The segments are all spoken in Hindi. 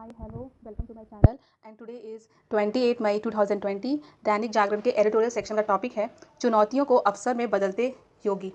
Hi, hello, welcome to my channel and today is 28 मई 2020। दैनिक जागरण के एडिटोरियल सेक्शन का टॉपिक है चुनौतियों को अवसर में बदलते योगी।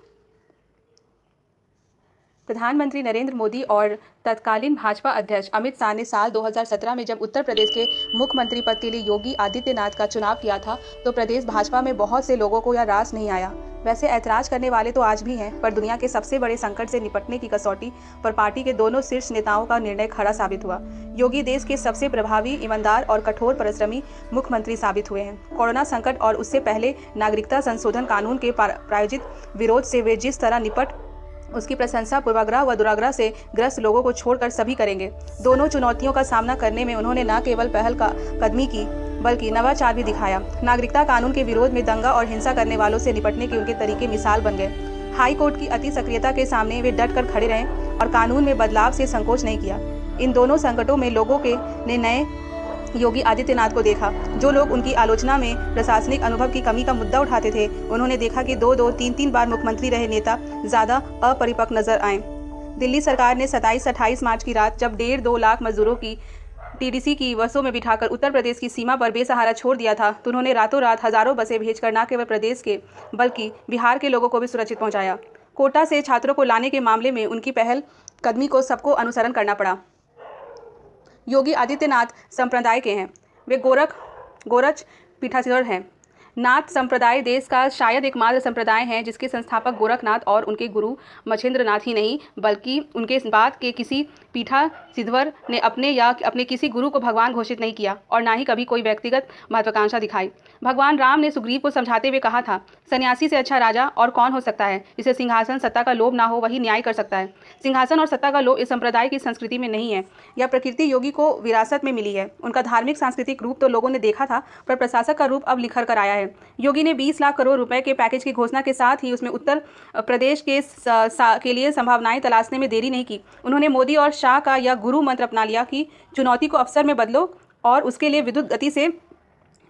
प्रधानमंत्री नरेंद्र मोदी और तत्कालीन भाजपा अध्यक्ष अमित शाह ने साल 2017 में जब उत्तर प्रदेश के मुख्यमंत्री पद के लिए योगी आदित्यनाथ का चुनाव किया था तो प्रदेश भाजपा में बहुत से लोगों को यह रास नहीं आया। वैसे ऐतराज करने वाले तो आज भी हैं, पर दुनिया के सबसे बड़े संकट से निपटने की कसौटी पर पार्टी के दोनों शीर्ष नेताओं का निर्णय खरा साबित हुआ। योगी देश के सबसे प्रभावी, ईमानदार और कठोर परिश्रमी मुख्यमंत्री साबित हुए हैं। कोरोना संकट और उससे पहले नागरिकता संशोधन कानून के प्रायोजित विरोध से वे जिस तरह निपट उसकी प्रशंसा पूर्वाग्रह व दुराग्रह से ग्रस्त लोगों को छोड़कर सभी करेंगे। दोनों चुनौतियों का सामना करने में उन्होंने न केवल पहल कदमी की बल्कि नवाचार भी दिखाया। नागरिकता कानून के विरोध में दंगा और हिंसा करने वालों से निपटने के उनके तरीके मिसाल बन गए। हाई कोर्ट की अति सक्रियता के सामने वे डट कर खड़े रहे और कानून में बदलाव से संकोच नहीं किया। इन दोनों संकटों में लोगों के ने नए योगी आदित्यनाथ को देखा। जो लोग उनकी आलोचना में प्रशासनिक अनुभव की कमी का मुद्दा उठाते थे, उन्होंने देखा कि 2-3 बार मुख्यमंत्री रहे नेता ज़्यादा अपरिपक्व नजर आए। दिल्ली सरकार ने 27-28 मार्च की रात जब 1.5-2 लाख मजदूरों की टीडीसी की बसों में बिठाकर उत्तर प्रदेश की सीमा पर बेसहारा छोड़ दिया था, तो उन्होंने रातों रात हजारों बसें भेजकर न केवल प्रदेश के बल्कि बिहार के लोगों को भी सुरक्षित पहुंचाया। कोटा से छात्रों को लाने के मामले में उनकी पहल कदमी को सबको अनुसरण करना पड़ा। योगी आदित्यनाथ संप्रदाय के हैं। वे गोरच पीठाधीश्वर हैं। नाथ संप्रदाय देश का शायद एकमात्र संप्रदाय है जिसके संस्थापक गोरखनाथ और उनके गुरु मछेंद्रनाथ ही नहीं बल्कि उनके बाद के किसी पीठाधीश्वर ने अपने किसी गुरु को भगवान घोषित नहीं किया और ना ही कभी कोई व्यक्तिगत महत्वाकांक्षा दिखाई। भगवान राम ने सुग्रीव को समझाते हुए कहा था, सन्यासी से अच्छा राजा और कौन हो सकता है। इसे सिंहासन सत्ता का लोभ ना हो, वही न्याय कर सकता है। सिंहासन और सत्ता का लोभ इस संप्रदाय की संस्कृति में नहीं है। यह प्रकृति योगी को विरासत में मिली है। उनका धार्मिक सांस्कृतिक रूप तो लोगों ने देखा था, पर प्रशासक का रूप अब निखर कर आया है। योगी ने 20 लाख करोड़ रुपए के पैकेज की घोषणा के साथ ही उसमें उत्तर प्रदेश के लिए संभावनाएं तलाशने में देरी नहीं की। उन्होंने मोदी और शाह का यह गुरु मंत्र अपना लिया कि चुनौती को अवसर में बदलो और उसके लिए विद्युत गति से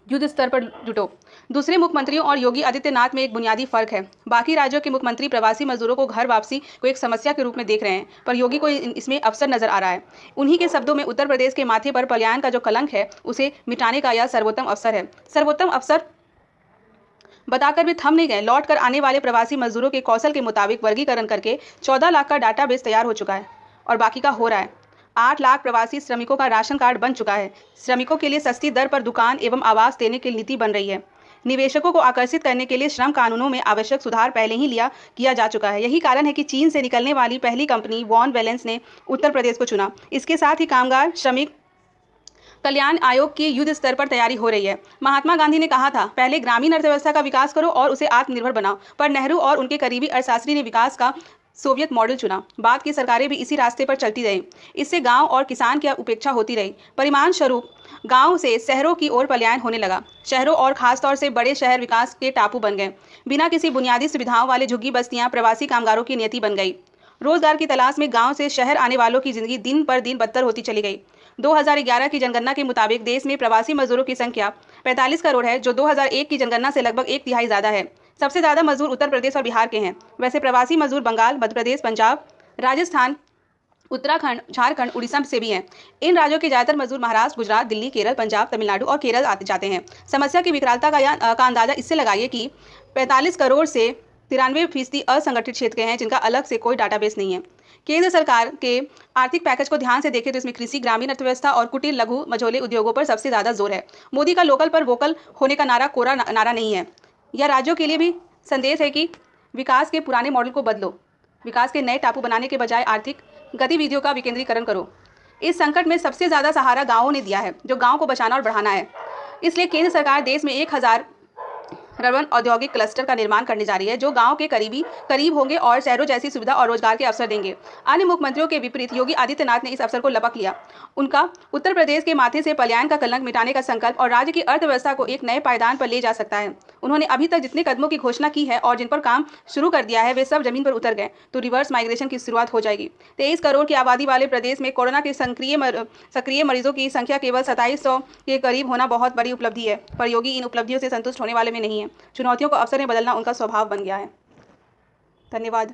युद्ध स्तर पर जुटो। दूसरे मुख्यमंत्रियों और योगी आदित्यनाथ में एक बुनियादी फर्क है। बाकी राज्यों के मुख्यमंत्री प्रवासी मजदूरों को घर वापसी को एक समस्या के रूप में देख रहे हैं, पर योगी को इसमें अवसर नजर आ रहा है। उन्हीं के शब्दों में उत्तर प्रदेश के माथे पर पलायन का जो कलंक है, उसे मिटाने का यह सर्वोत्तम अवसर है। सर्वोत्तम अवसर बताकर भी थम नहीं गए। लौट कर आने वाले प्रवासी मजदूरों के कौशल के मुताबिक वर्गीकरण करके 14 लाख का डाटाबेस तैयार हो चुका है और बाकी का हो रहा है। 8 लाख प्रवासी श्रमिकों का राशन कार्ड बन चुका है। श्रमिकों के लिए सस्ती दर पर दुकान एवं आवास देने की नीति बन रही है। निवेशकों को आकर्षित करने के लिए श्रम कानूनों में आवश्यक सुधार पहले ही किया जा चुका है। यही कारण है कि चीन से निकलने वाली पहली कंपनी वॉन वेलेंस ने उत्तर प्रदेश को चुना। इसके साथ ही कामगार श्रमिक कल्याण आयोग की युद्ध स्तर पर तैयारी हो रही है। महात्मा गांधी ने कहा था, पहले ग्रामीण अर्थव्यवस्था का विकास करो और उसे आत्मनिर्भर बनाओ, पर नेहरू और उनके करीबी अर्थशास्त्री ने विकास का सोवियत मॉडल चुना। बाद की सरकारें भी इसी रास्ते पर चलती रहीं। इससे गांव और किसान की उपेक्षा होती रही। परिणाम स्वरूप गांव से शहरों की ओर पलायन होने लगा। शहरों और खासतौर से बड़े शहर विकास के टापू बन गए। बिना किसी बुनियादी सुविधाओं वाले झुग्गी बस्तियां प्रवासी कामगारों की नियति बन गई। रोजगार की तलाश में गांव से शहर आने वालों की जिंदगी दिन पर दिन बदतर होती चली गई। 2011 की जनगणना के मुताबिक देश में प्रवासी मजदूरों की संख्या 45 करोड़ है, जो 2001 की जनगणना से लगभग 1/3 ज़्यादा है। सबसे ज़्यादा मजदूर उत्तर प्रदेश और बिहार के हैं। वैसे प्रवासी मजदूर बंगाल, मध्य प्रदेश, पंजाब, राजस्थान, उत्तराखंड, झारखंड, उड़ीसा से भी हैं। इन राज्यों के ज़्यादातर मजदूर महाराष्ट्र, गुजरात, दिल्ली, केरल, पंजाब, तमिलनाडु और केरल आते जाते हैं। समस्या की विकरालता का अंदाजा इससे लगाइए कि 45 करोड़ से 93% असंगठित क्षेत्र हैं जिनका अलग से कोई डाटाबेस नहीं है। केंद्र सरकार के आर्थिक पैकेज को ध्यान से देखें तो इसमें कृषि, ग्रामीण अर्थव्यवस्था और कुटीर, लघु, मझोले उद्योगों पर सबसे ज्यादा जोर है। मोदी का लोकल पर वोकल होने का नारा कोरा नारा नहीं है। यह राज्यों के लिए भी संदेश है कि विकास के पुराने मॉडल को बदलो। विकास के नए टापू बनाने के बजाय आर्थिक गतिविधियों का विकेंद्रीकरण करो। इस संकट में सबसे ज्यादा सहारा गाँवों ने दिया है, जो गाँव को बचाना और बढ़ाना है। इसलिए केंद्र सरकार देश में 1000 रर्बन औद्योगिक क्लस्टर का निर्माण करने जा रही है, जो गांव के करीब होंगे और शहरों जैसी सुविधा और रोजगार के अवसर देंगे। अन्य मुख्यमंत्रियों के विपरीत योगी आदित्यनाथ ने इस अवसर को लपक लिया। उनका उत्तर प्रदेश के माथे से पलायन का कलंक मिटाने का संकल्प और राज्य की अर्थव्यवस्था को एक नए पायदान पर ले जा सकता है। उन्होंने अभी तक जितने कदमों की घोषणा की है और जिन पर काम शुरू कर दिया है, वे सब जमीन पर उतर गए तो रिवर्स माइग्रेशन की शुरुआत हो जाएगी। 23 करोड़ की आबादी वाले प्रदेश में कोरोना के सक्रिय मरीजों की संख्या केवल 2700 के करीब होना बहुत बड़ी उपलब्धि है, पर योगी इन उपलब्धियों से संतुष्ट होने वाले में नहीं है। चुनौतियों को अवसर में बदलना उनका स्वभाव बन गया है। धन्यवाद।